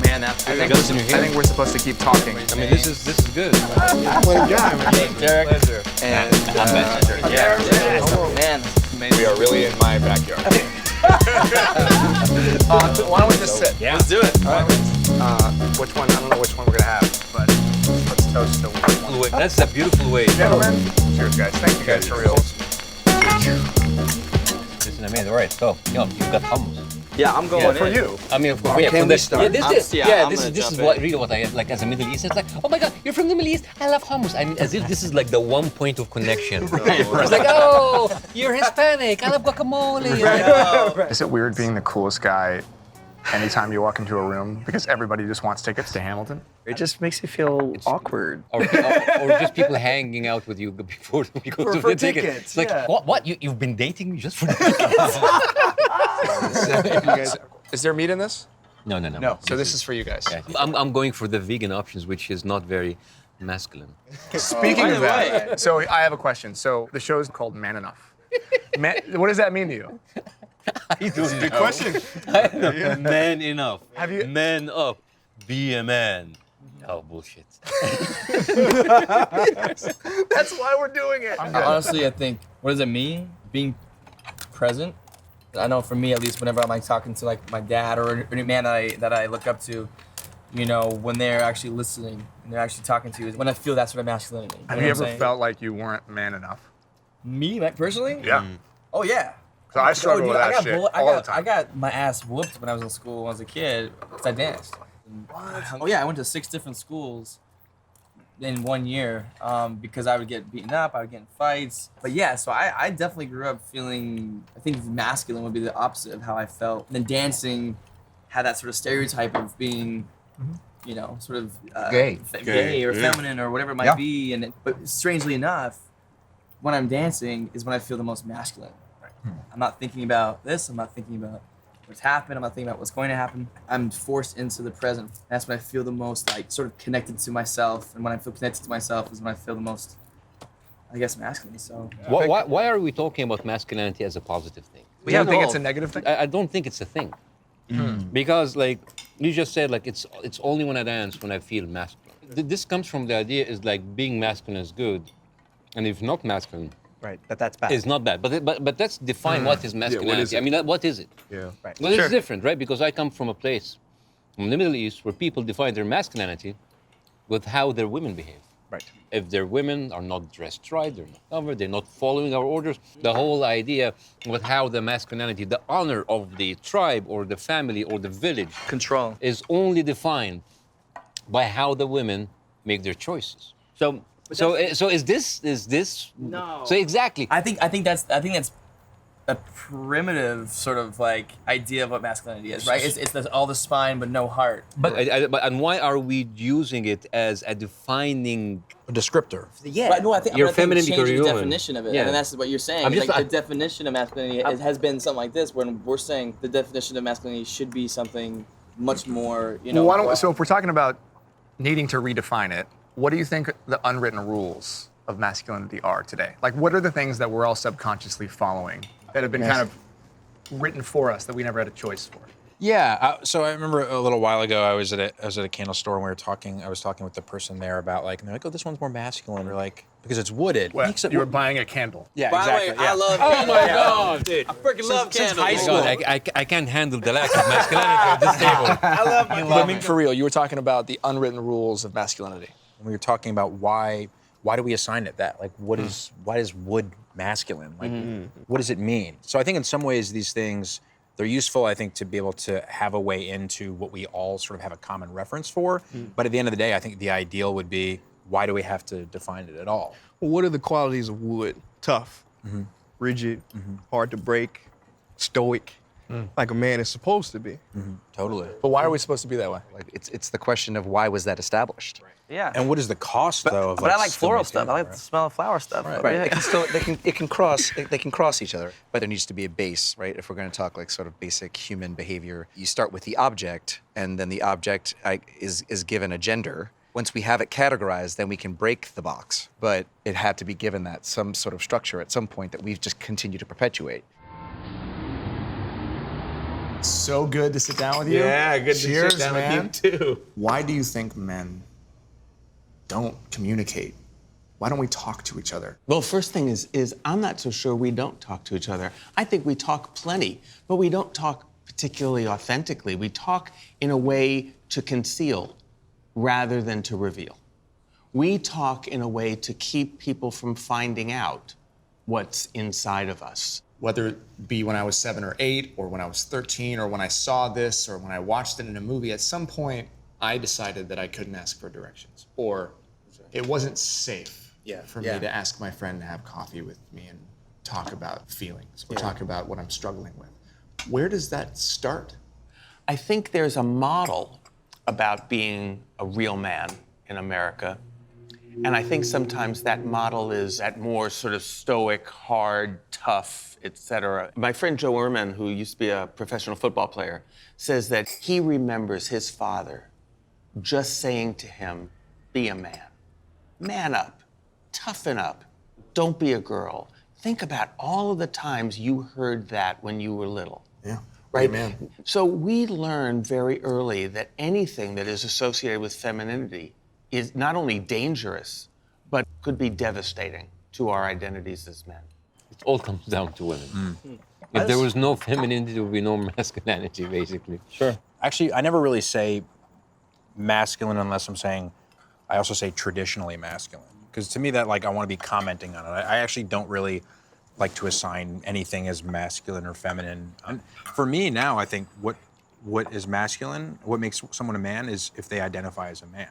Man, that's good. I think we're supposed to keep talking. I mean, this is good. What a guy, man. Derek. Pleasure. And I'm Messenger. Yeah. Man, We are really in my backyard. Why don't we just sit? Yeah. let's do it. All right. Which one? I don't know which one we're gonna have, but let's toast to one. That's a beautiful way. Gentlemen, cheers, guys. Thank you guys for real. Listen, I mean, all right, so, you've got hummus. Yeah, I'm going For in. you. I mean, of course, Can for we this, start? Yeah, I'm this gonna is jump what in. really what I like as a Middle Eastern. It's like, oh my God, you're from the Middle East. I love hummus. I mean, as if this is like the one point of connection. Right. It's like, oh, you're Hispanic. I love guacamole. Is it weird being the coolest guy anytime you walk into a room because everybody just wants tickets to Hamilton? It just makes you feel awkward. Or just people hanging out with you before you go to For the ticket. tickets, It's like, yeah. what? You've been dating me just for the tickets? Is there meat in this? No. So this is for you guys. Yeah. I'm going for the vegan options, which is not very masculine. Speaking By of the that, way. so I have a question. So the show is called Man Enough. What does that mean to you? Good question. Man enough. Have you- Man up. Be a man. Oh, bullshit. That's why we're doing it. Honestly, I think, what does it mean? Being present. I know for me, at least, whenever I'm like talking to like my dad or any man that I look up to, you know, when they're actually listening and they're actually talking to you, is when I feel that sort of masculinity. Have know you what I'm ever saying? felt like you weren't man enough? Me, like, personally? Yeah. Oh yeah. So I struggle with that shit all the time. I got my ass whooped when I was in school when I was a kid because I danced. Oh yeah, I went to 6 different schools in 1 year because I would get beaten up, I would get in fights. But yeah, so I definitely grew up feeling, I think masculine would be the opposite of how I felt. And then dancing had that sort of stereotype of being, you know, sort of gay or feminine or whatever it might be. But strangely enough, when I'm dancing is when I feel the most masculine. I'm not thinking about this. I'm not thinking about what's happened. I'm not thinking about what's going to happen. I'm forced into the present. That's when I feel the most like sort of connected to myself. And when I feel connected to myself is when I feel the most, I guess, masculine. So Why are we talking about masculinity as a positive thing? You don't think it's a negative thing? I don't think it's a thing. Because like you just said, like it's only when I dance when I feel masculine. This comes from the idea is like being masculine is good, and if not masculine, Right, that's bad. is not bad. But let's define what is masculinity. it? I mean, what is it? Yeah. Right. Well, it's different, right? Because I come from a place in the Middle East where people define their masculinity with how their women behave. Right. If their women are not dressed right, they're not covered, they're not following our orders, the whole idea with how the masculinity, the honor of the tribe or the family or the village Control. is only defined by how the women make their choices. So is this No. So exactly. I think that's a primitive sort of like idea of what masculinity is, right? It's all the spine but no heart. But and why are we using it as a defining? A descriptor. Yeah. But no, I think You're I think feminine because change you're the woman. definition of it, Yeah. and that's what you're saying. I'm just- Like the definition of masculinity has been something like this, when we're saying the definition of masculinity should be something much more, you know. Well, so if we're talking about needing to redefine it, what do you think the unwritten rules of masculinity are today? Like, what are the things that we're all subconsciously following that have been kind of written for us that we never had a choice for? Yeah. So I remember a little while ago, I was at a candle store and we were talking. I was talking with the person there about like, and they're like, oh, this one's more masculine. We're like, because it's wooded. Well, Makes it you were buying a candle. Yeah, By exactly. the way, yeah. I love Oh candles. my God, dude! I freaking love since candles. high Oh school. God, I can't handle the lack of masculinity at this table. I love my love candles. For real, you were talking about the unwritten rules of masculinity. And we were talking about why do we assign it that? Like, why is wood masculine? Like, what does it mean? So I think in some ways these things, they're useful, I think, to be able to have a way into what we all sort of have a common reference for. But at the end of the day, I think the ideal would be, why do we have to define it at all? Well, what are the qualities of wood? Tough, rigid, hard to break, stoic, like a man is supposed to be. Totally. But why are we supposed to be that way? Like, it's the question of why was that established? Yeah. And what is the cost, though? Of, But I like still floral stuff. I maintaining like that, the smell of flower stuff. Right. They can cross each other, but there needs to be a base, right? If we're going to talk like sort of basic human behavior, you start with the object, and then the object is given a gender. Once we have it categorized, then we can break the box. But it had to be given that some sort of structure at some point that we've just continued to perpetuate. So good to sit down with you. Yeah, good Cheers, to sit down man. with you too. Why do you think men don't communicate? Why don't we talk to each other? Well, first thing is I'm not so sure we don't talk to each other. I think we talk plenty, but we don't talk particularly authentically. We talk in a way to conceal rather than to reveal. We talk in a way to keep people from finding out what's inside of us. Whether it be when I was 7 or 8, or when I was 13, or when I saw this, or when I watched it in a movie, at some point I decided that I couldn't ask for directions, or it wasn't safe for me to ask my friend to have coffee with me and talk about feelings, or talk about what I'm struggling with. Where does that start? I think there's a model about being a real man in America. And I think sometimes that model is at more sort of stoic, hard, tough, etc. My friend Joe Ehrman, who used to be a professional football player, says that he remembers his father just saying to him, be a man. Man up. Toughen up. Don't be a girl. Think about all of the times you heard that when you were little. Yeah. Right? Amen. So we learn very early that anything that is associated with femininity is not only dangerous, but could be devastating to our identities as men. It all comes down to women. If there was no femininity, there would be no masculinity, basically. Sure. Actually, I never really say masculine unless I also say traditionally masculine. Because to me, that I want to be commenting on it. I actually don't really like to assign anything as masculine or feminine. For me now, I think what is masculine, what makes someone a man is if they identify as a man.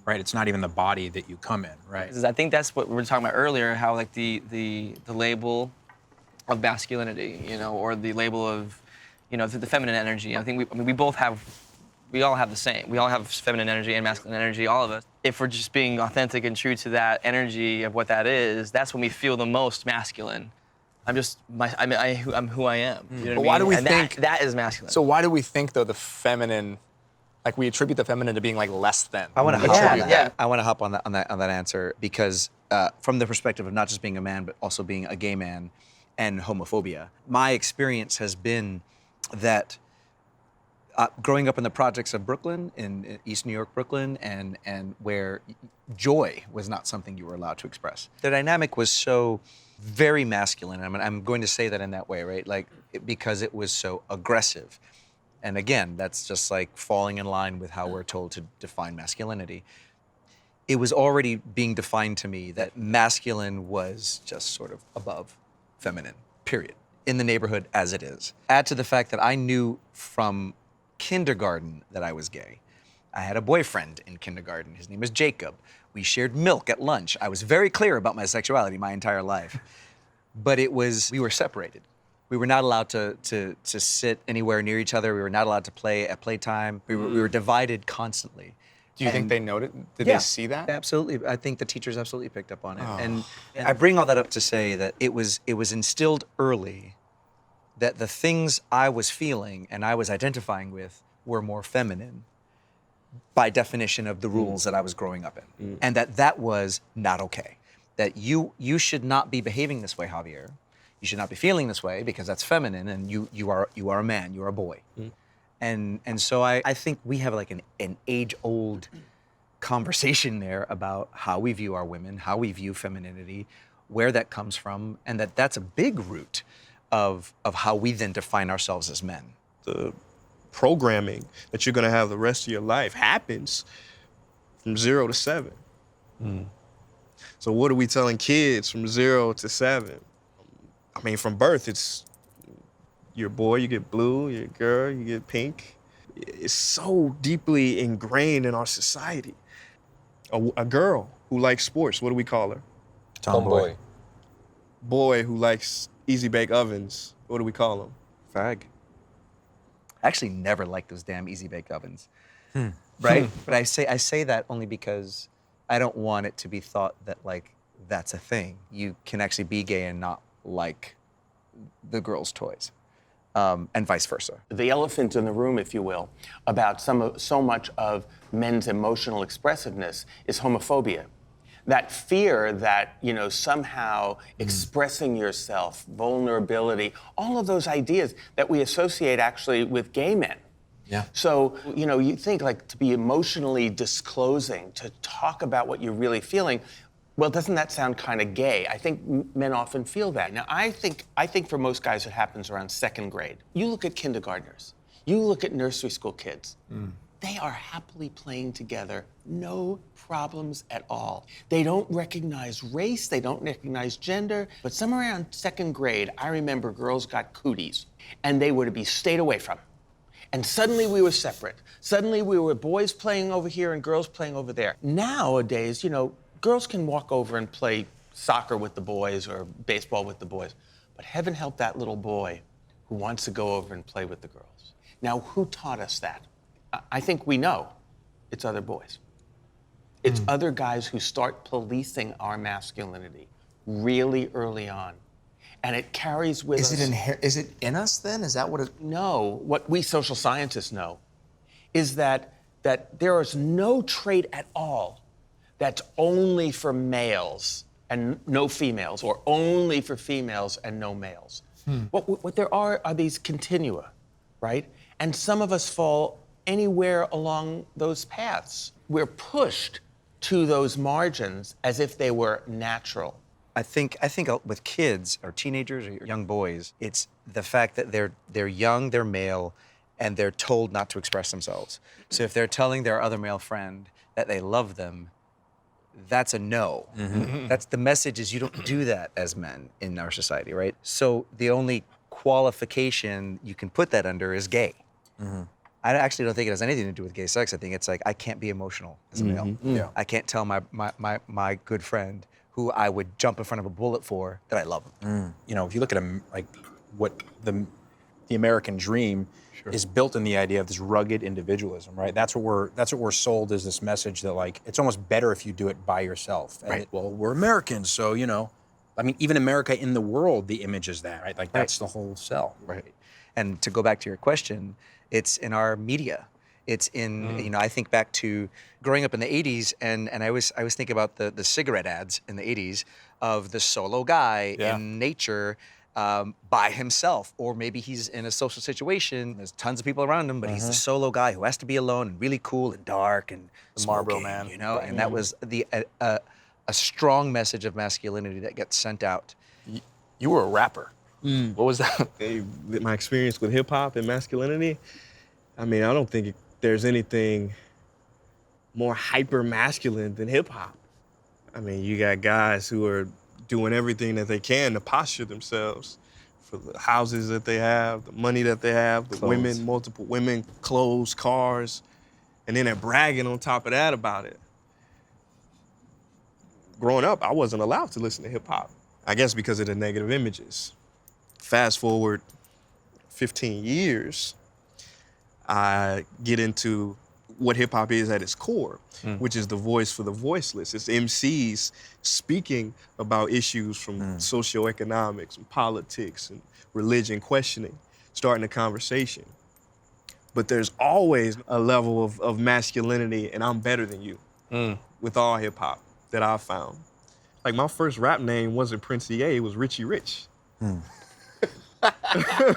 Right, it's not even the body that you come in, right? I think that's what we were talking about earlier, how like the label of masculinity, or the label of, the feminine energy. I think we all have the same. We all have feminine energy and masculine energy, all of us. If we're just being authentic and true to that energy of what that is, that's when we feel the most masculine. I'm who I am. You know But what why I do mean? we And think that is masculine? So why do we think though the feminine, we attribute the feminine to being less than? I want to hop on that. Yeah. I want to hop on that answer because from the perspective of not just being a man, but also being a gay man and homophobia, my experience has been that growing up in the projects of Brooklyn, in East New York, Brooklyn, and where joy was not something you were allowed to express. The dynamic was so very masculine. I'm going to say that in that way, right? Because it was so aggressive. And again, that's just falling in line with how we're told to define masculinity. It was already being defined to me that masculine was just sort of above feminine, period, in the neighborhood as it is. Add to the fact that I knew from kindergarten that I was gay. I had a boyfriend in kindergarten. His name was Jacob. We shared milk at lunch. I was very clear about my sexuality my entire life. But we were separated. We were not allowed to sit anywhere near each other. We were not allowed to play at playtime. We were divided constantly. Do you think they noted? Did they see that? Absolutely. I think the teachers absolutely picked up on it. And I bring all that up to say that it was instilled early that the things I was feeling and I was identifying with were more feminine by definition of the rules that I was growing up in. And that was not okay. That you should not be behaving this way, Javier. You should not be feeling this way because that's feminine, and you are a man, you're a boy. And so I think we have an age-old conversation there about how we view our women, how we view femininity, where that comes from, and that's a big root of how we then define ourselves as men. The programming that you're gonna have the rest of your life happens from 0 to 7. So what are we telling kids from 0 to 7? From birth, it's you're a boy, you get blue, you're a girl, you get pink. It's so deeply ingrained in our society. A girl who likes sports, what do we call her? Tomboy. Boy who likes easy bake ovens, what do we call them? Fag. I actually never liked those damn easy bake ovens. Right? But I say that only because I don't want it to be thought that that's a thing. You can actually be gay and not like the girls' toys, and vice versa. The elephant in the room, if you will, about so much of men's emotional expressiveness is homophobia. That fear that, somehow expressing yourself, vulnerability, all of those ideas that we associate actually with gay men. Yeah. So, you think like to be emotionally disclosing, to talk about what you're really feeling, well, doesn't that sound kind of gay? I think men often feel that. Now, I think for most guys it happens around second grade. You look at kindergartners, you look at nursery school kids. They are happily playing together, no problems at all. They don't recognize race, they don't recognize gender, but somewhere around second grade, I remember girls got cooties, and they were to be stayed away from. And suddenly we were separate. Suddenly we were boys playing over here and girls playing over there. Nowadays, girls can walk over and play soccer with the boys or baseball with the boys, but heaven help that little boy who wants to go over and play with the girls. Now, who taught us that? I think we know. It's other boys. It's other guys who start policing our masculinity really early on. And it carries with us. Is it in us then? Is that what it? No, what we social scientists know is that there is no trait at all that's only for males and no females, or only for females and no males. What there are these continua, right? And some of us fall anywhere along those paths. We're pushed to those margins as if they were natural. I think with kids or teenagers or young boys, it's the fact that they're young, they're male, and they're told not to express themselves. So if they're telling their other male friend that they love them, that's a no. That's the message is you don't do that as men in our society, right? So the only qualification you can put that under is gay. I actually don't think it has anything to do with gay sex. I think it's like I can't be emotional as a male. Yeah. I can't tell my good friend who I would jump in front of a bullet for that I love him. If you look at what the American dream is built in the idea of this rugged individualism, right? That's what we're sold as this message that like it's almost better if you do it by yourself. And Right. well, we're Americans, so even America in the world, the image is that, right? Like that's the whole sell. Right. And to go back to your question, it's in our media. It's in, I think back to growing up in the 80s, and I was thinking about the cigarette ads in the 80s of the solo guy in nature by himself, or maybe he's in a social situation, there's tons of people around him, but he's the solo guy who has to be alone and really cool and dark and The Marlboro smoking, Man. and that was a strong message of masculinity that gets sent out. You were a rapper. What was that? My experience with hip hop and masculinity, I mean, I don't think there's anything more hyper masculine than hip hop. I mean, you got guys who are doing everything that they can to posture themselves for the houses that they have, the money that they have, the women, multiple women, clothes, cars, and then they're bragging on top of that about it. Growing up, I wasn't allowed to listen to hip hop, I guess because of the negative images. Fast forward 15 years, I get into what hip hop is at its core, which is the voice for the voiceless. It's MCs speaking about issues from socioeconomics and politics and religion, questioning, starting a conversation. But there's always a level of masculinity, and I'm better than you with all hip hop that I've found. Like my first rap name wasn't Prince EA, it was Richie Rich.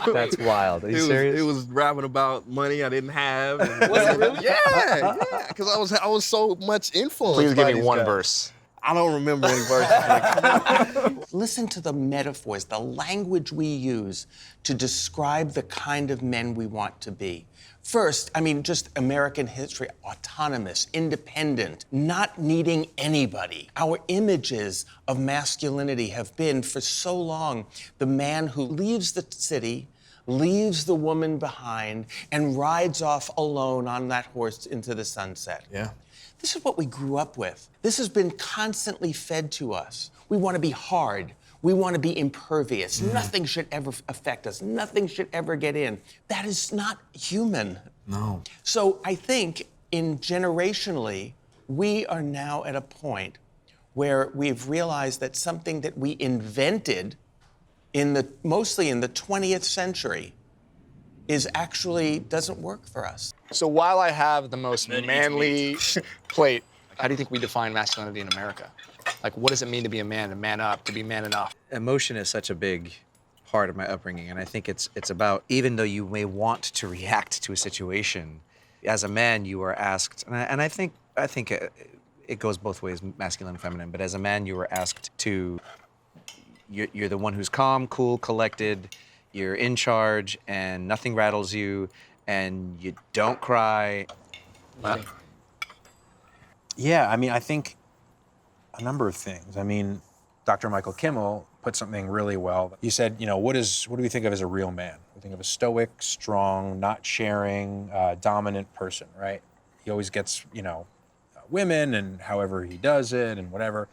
That's wild. Are you serious? It was rapping about money I didn't have. Was it really? Yeah, because I was so much influenced. Please by give me these one guys. verse. I don't remember any verses. Listen to the metaphors, the language we use to describe the kind of men we want to be. First, just American history, autonomous, independent, not needing anybody. Our images of masculinity have been, for so long, the man who leaves the city, leaves the woman behind, and rides off alone on that horse into the sunset. Yeah. This is what we grew up with. This has been constantly fed to us. We want to be hard. We want to be impervious. Nothing should ever affect us. Nothing should ever get in. That is not human. No. So I think generationally, we are now at a point where we've realized that something that we invented mostly in the 20th century actually doesn't work for us. So while I have the most manly plate, how do you think we define masculinity in America? Like, what does it mean to be a man, to man up, to be man enough? Emotion is such a big part of my upbringing, and I think it's about, even though you may want to react to a situation, as a man you are asked, and I think it goes both ways, masculine and feminine, but as a man you are asked to, you're the one who's calm, cool, collected, you're in charge, and nothing rattles you, and you don't cry. Yeah, I mean, I think a number of things. I mean, Dr. Michael Kimmel put something really well. He said, you know, what do we think of as a real man? We think of a stoic, strong, not sharing, dominant person, right? He always gets, you know, women and however he does it and whatever.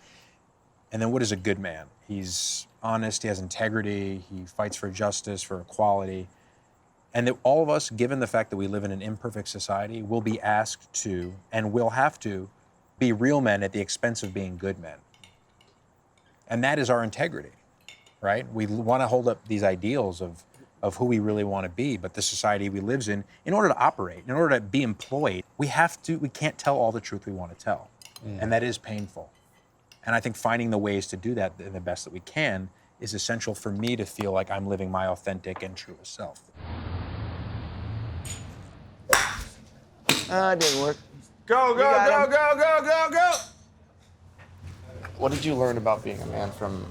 And then what is a good man? He's honest, he has integrity, he fights for justice, for equality. And that all of us, given the fact that we live in an imperfect society, will be asked to and will have to be real men at the expense of being good men. And that is our integrity, right? We want to hold up these ideals of who we really want to be, but the society we live in order to operate, in order to be employed, we can't tell all the truth we want to tell. And that is painful. And I think finding the ways to do that the best that we can is essential for me to feel like I'm living my authentic and truest self. It didn't work. Go, got go! What did you learn about being a man from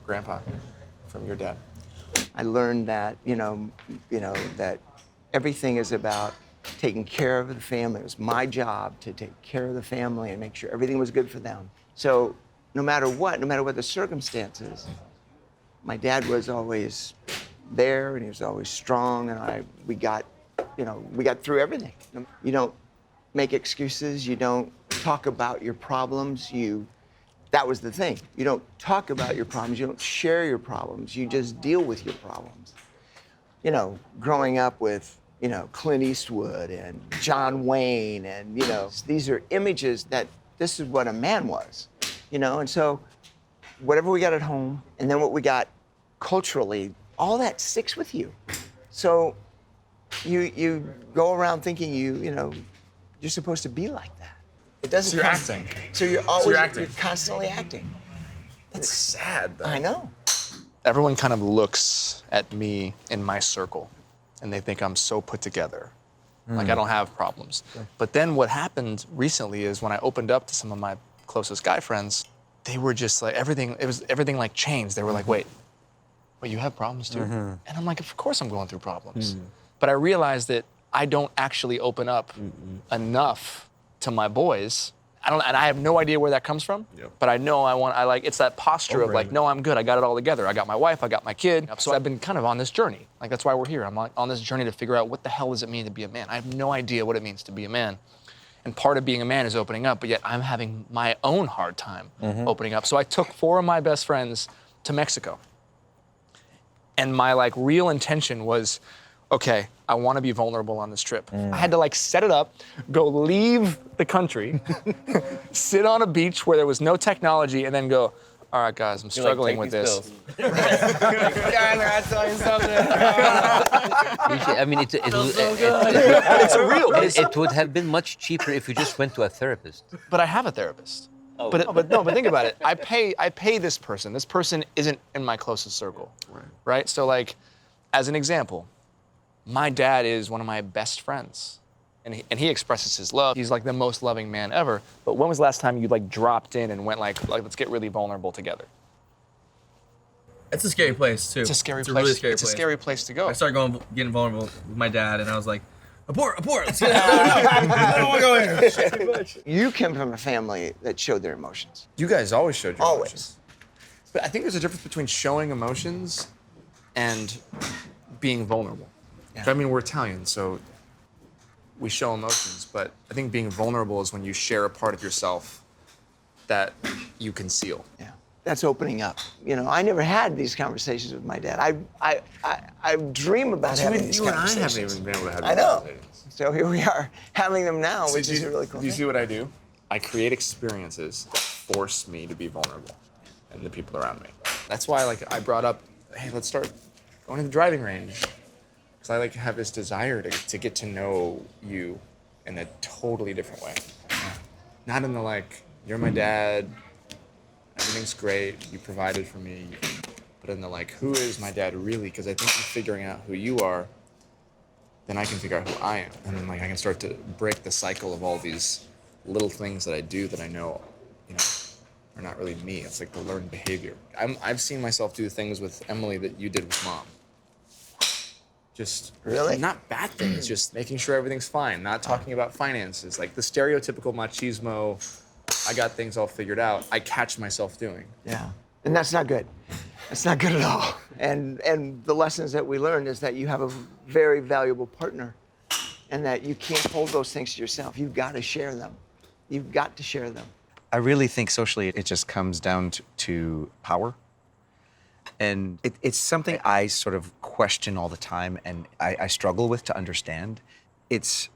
Grandpa, from your dad? I learned that, that everything is about taking care of the family. It was my job to take care of the family and make sure everything was good for them. So no matter what the circumstances, my dad was always there and he was always strong, and we got through everything. You don't make excuses, you don't talk about your problems, that was the thing. You don't talk about your problems, you don't share your problems, you just deal with your problems. You know, growing up with, Clint Eastwood and John Wayne and, these are images that this is what a man was, and so whatever we got at home and then what we got culturally, all that sticks with you. So you go around thinking you're supposed to be like that. It doesn't. So you're acting. So you're constantly acting. That's sad, though. I know. Everyone kind of looks at me in my circle, and they think I'm so put together. Like I don't have problems. But then what happened recently is when I opened up to some of my closest guy friends, they were just like, everything like changed. They were like, wait, you have problems too? And I'm like, of course I'm going through problems. But I realized that I don't actually open up enough to my boys. And I have no idea where that comes from, but I know it's that posture of like, no, I'm good, I got it all together. I got my wife, I got my kid. So I've been kind of on this journey. Like, that's why we're here. I'm on this journey to figure out what the hell does it mean to be a man. I have no idea what it means to be a man. And part of being a man is opening up, but yet I'm having my own hard time opening up. So I took 4 of my best friends to Mexico. And my real intention was, okay, I want to be vulnerable on this trip. I had to set it up, go leave the country, sit on a beach where there was no technology, and then go, all right, guys, I'm struggling with this. I tell you something. I mean, it's real. It would have been much cheaper if you just went to a therapist. But I have a therapist. But think about it. I pay this person. This person isn't in my closest circle, right? So as an example, my dad is one of my best friends, and he expresses his love. He's the most loving man ever. But when was the last time you dropped in and went let's get really vulnerable together? It's a scary place too. It's a scary It's place. a really scary It's place. a scary place to go. I started getting vulnerable with my dad, and I was like, abort, let's get out. I don't want to go here. You came from a family that showed their emotions. You guys always showed your Always. emotions. But I think there's a difference between showing emotions and being vulnerable. Yeah. I mean, we're Italian, so we show emotions, but I think being vulnerable is when you share a part of yourself that you conceal. Yeah, that's opening up. I never had these conversations with my dad. I dream about having these conversations. I haven't even been able to have I know. So here we are having them now, which is a really cool Do you thing. see what I do? I create experiences that force me to be vulnerable and the people around me. That's why I brought up, hey, let's start going to the driving range. Because I have this desire to get to know you in a totally different way. Not in the you're my dad, everything's great. You provided for me. But in the like, who is my dad really? Because I think in figuring out who you are, then I can figure out who I am. And then like I can start to break the cycle of all these little things that I do that I know, are not really me. It's like the learned behavior. I've seen myself do things with Emily that you did with Mom. Just Really? not bad things, just making sure everything's fine, not talking about finances, like the stereotypical machismo, I got things all figured out, I catch myself doing. Yeah. And that's not good. That's not good at all. And the lessons that we learned is that you have a very valuable partner and that you can't hold those things to yourself. You've got to share them. You've got to share them. I really think socially it just comes down to power. And it's something I sort of question all the time and I struggle with to understand. It's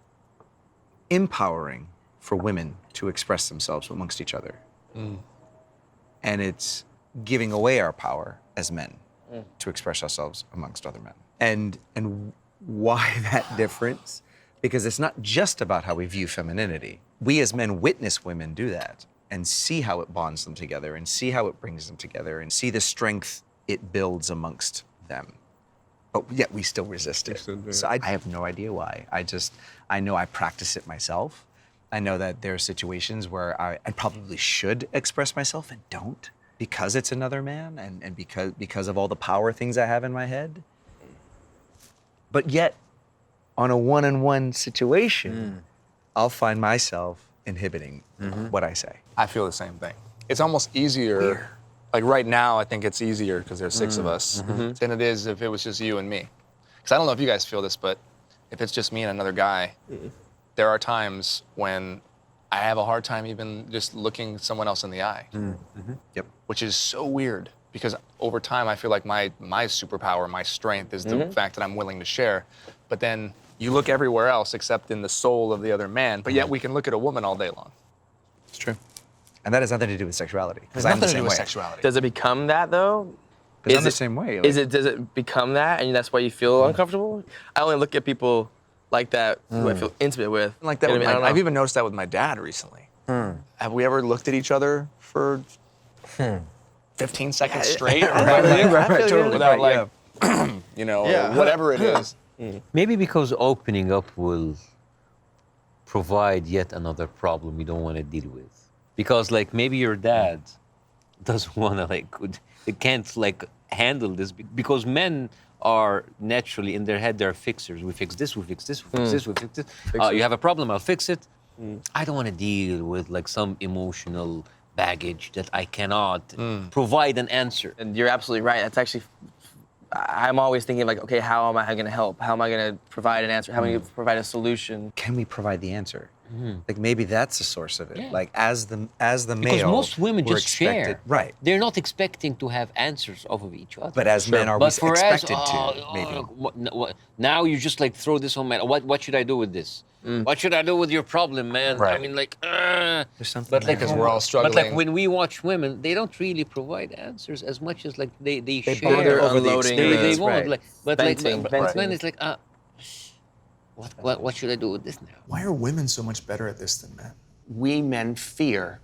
empowering for women to express themselves amongst each other. And it's giving away our power as men to express ourselves amongst other men. And why that difference? Because it's not just about how we view femininity. We as men witness women do that and see how it bonds them together and see how it brings them together and see the strength it builds amongst them. But yet we still resist it. So I have no idea why. I know I practice it myself. I know that there are situations where I probably should express myself and don't because it's another man and because of all the power things I have in my head. But yet, on a one-on-one situation, I'll find myself inhibiting what I say. I feel the same thing. It's almost easier, like right now I think it's easier because there's 6 of us than it is if it was just you and me. Because I don't know if you guys feel this, but if it's just me and another guy, there are times when I have a hard time even just looking someone else in the eye. Yep. Which is so weird because over time I feel like my superpower, my strength is the fact that I'm willing to share. But then you look everywhere else except in the soul of the other man, but yet we can look at a woman all day long. It's true. And that has nothing to do with sexuality. It has nothing to do with sexuality. Does it become that though? Because I'm the same way. Does it become that, and that's why you feel uncomfortable? I only look at people like that who I feel intimate with. Like that You know with what I mean? I don't I've know. even noticed that with my dad recently. Have we ever looked at each other for 15 seconds straight? Totally. Without like, or whatever it is. Maybe because opening up will provide yet another problem you don't want to deal with. Because like maybe your dad doesn't want to it can't like handle this because men are naturally in their head they're fixers. We fix this, we fix this, we fix this, we fix this. You have a problem, I'll fix it. I don't want to deal with like some emotional baggage that I cannot provide an answer. And you're absolutely right. That's actually, I'm always thinking like, okay, how am I going to help? How am I going to provide an answer? How am I going to provide a solution? Can we provide the answer? Like maybe that's the source of it. Yeah. Like as the male, Because most women we're just expected, share. Right. They're not expecting to have answers off of each other. But as men, are we But for us, expected to? Maybe. now you just like throw this on man. What should I do with this? What should I do with your problem, man? Right. I mean, like, There's something but like Because we're all struggling. But like when we watch women, they don't really provide answers as much as like they share. bond over the They experience, won't. right. Like, but Venting, like, venting. men, it's like, what should I do with this now? Why are women so much better at this than men? We men fear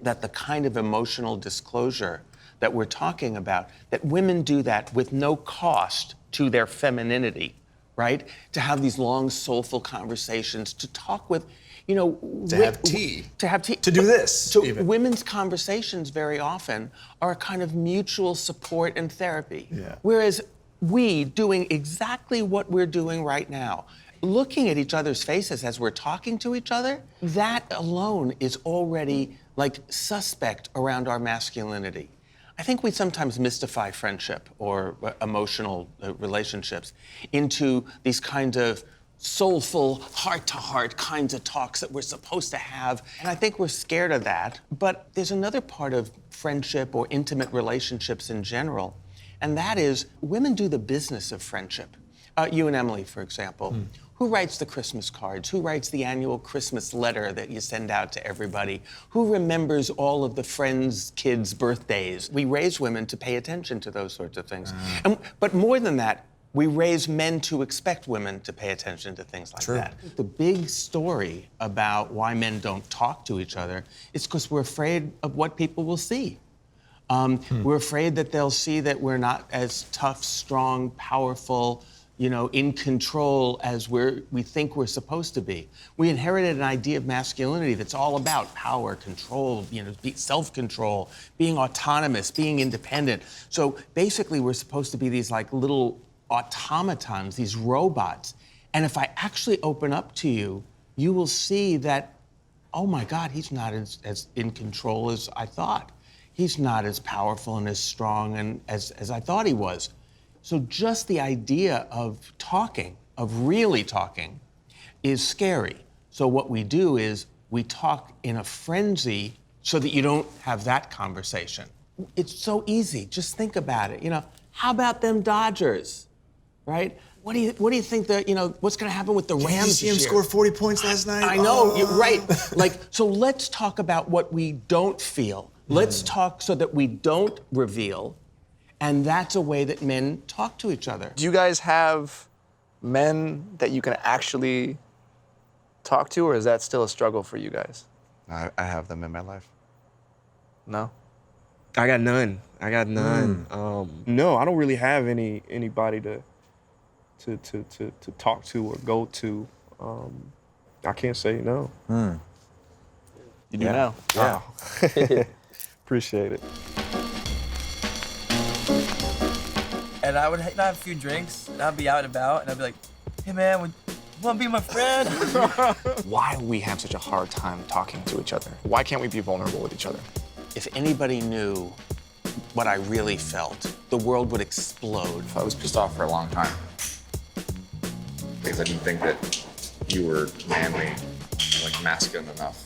that the kind of emotional disclosure that we're talking about, that women do that with no cost to their femininity, right? To have these long, soulful conversations, to talk with, To have tea. To have tea. To do this, So even. women's conversations very often are a kind of mutual support and therapy. Yeah. Whereas we doing exactly what we're doing right now, looking at each other's faces as we're talking to each other, that alone is already like suspect around our masculinity. I think we sometimes mystify friendship or emotional relationships into these kind of soulful, heart-to-heart kinds of talks that we're supposed to have. And I think we're scared of that. But there's another part of friendship or intimate relationships in general, and that is women do the business of friendship. You and Emily, for example. Who writes the Christmas cards? Who writes the annual Christmas letter that you send out to everybody? Who remembers all of the friends' kids' birthdays? We raise women to pay attention to those sorts of things. But more than that, we raise men to expect women to pay attention to things like that. The big story about why men don't talk to each other is because we're afraid of what people will see. We're afraid that they'll see that we're not as tough, strong, powerful, in control as we think we're supposed to be. We inherited an idea of masculinity that's all about power, control, self-control, being autonomous, being independent. So basically, we're supposed to be these like little automatons, these robots. And if I actually open up to you, you will see that, oh my God, he's not as in control as I thought. He's not as powerful and as strong and as I thought he was. So just the idea of talking, of really talking, is scary. So what we do is we talk in a frenzy so that you don't have that conversation. It's so easy. Just think about it. How about them Dodgers, right? What do you think what's going to happen with the Rams Did you see him this year? score 40 points last night? I know, you're right. So let's talk about what we don't feel. Let's talk so that we don't reveal. And that's a way that men talk to each other. Do you guys have men that you can actually talk to, or is that still a struggle for you guys? I have them in my life. No? I got none. No, I don't really have anybody to talk to or go to. I can't say no. You do now? Yeah. Appreciate it. And I would have a few drinks, and I'd be out and about, and I'd be like, hey man, you wanna be my friend? Why do we have such a hard time talking to each other? Why can't we be vulnerable with each other? If anybody knew what I really felt, the world would explode. I was pissed off for a long time because I didn't think that you were manly, like masculine enough